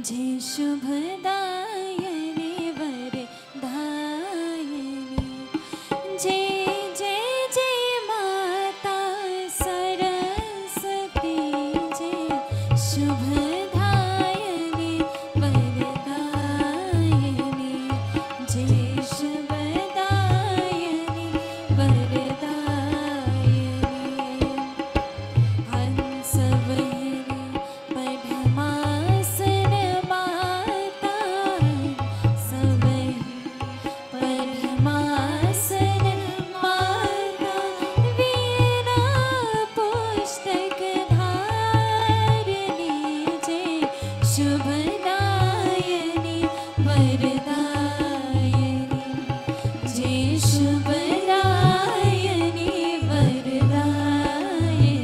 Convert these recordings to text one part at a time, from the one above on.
जय शुभदायिनी वरदायिनी जय जय जय माता सरस्वती जय शुभदायिनी वरदायिनी जय शुभदायिनी वरदायिनी हंसवहनी पद्मासन माता सवही पद्मासन माता वीणा पुस्तक धारिणी जय शुभदायिनी वरदायिनी जय शुभदायिनी वरदायिनी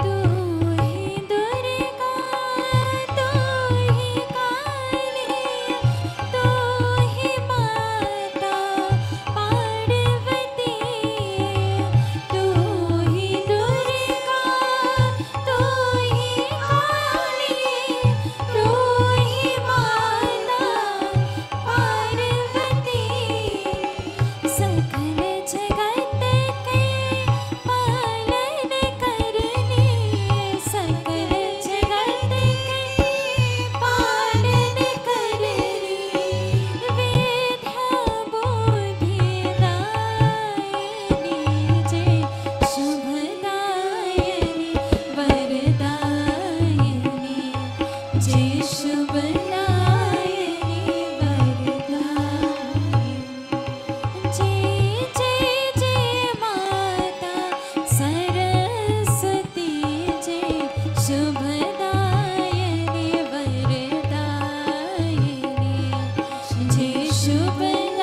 तू ही दुर्गा तू ही काली तू ही माता पार्वती तू ही दुर्गा तू ही काली तू ही माता पार्वती सकल जगत के पालन करनी सकल जगत के पालन करनी विद्या बुद्धि दायिनी जय शुभदायिनी वरदायिनी जय शुभदायिनी वरदायिनी जय जय जय माता सरस्वती जय शुभदायिनी वरदायिनी जय शुभदायिनी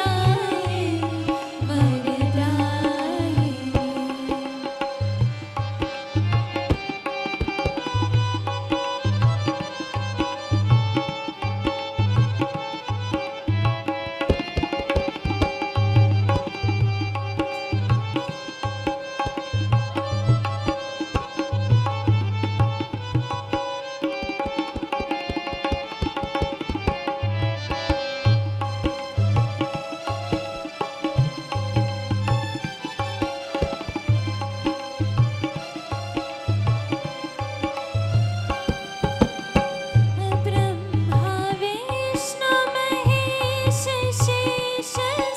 ब्रह्मा विष्णु महेश शेष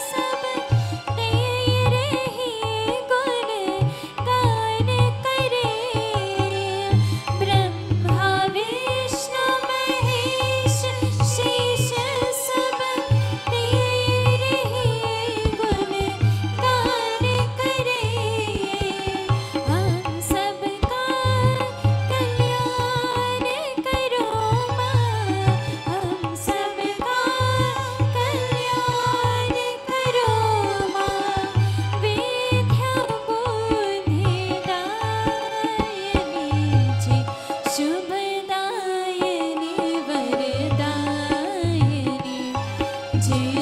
सब तेरे ही गुण गान करे ब्रह्मा विष्णु महेश शेष सब तेरे ही गुण गान करे हम सबका कल्याण करो माँ हम सबका कल्याण करो माँ विद्या बुद्धि दायिनी जय शुभदायिनी वरदायिनी जय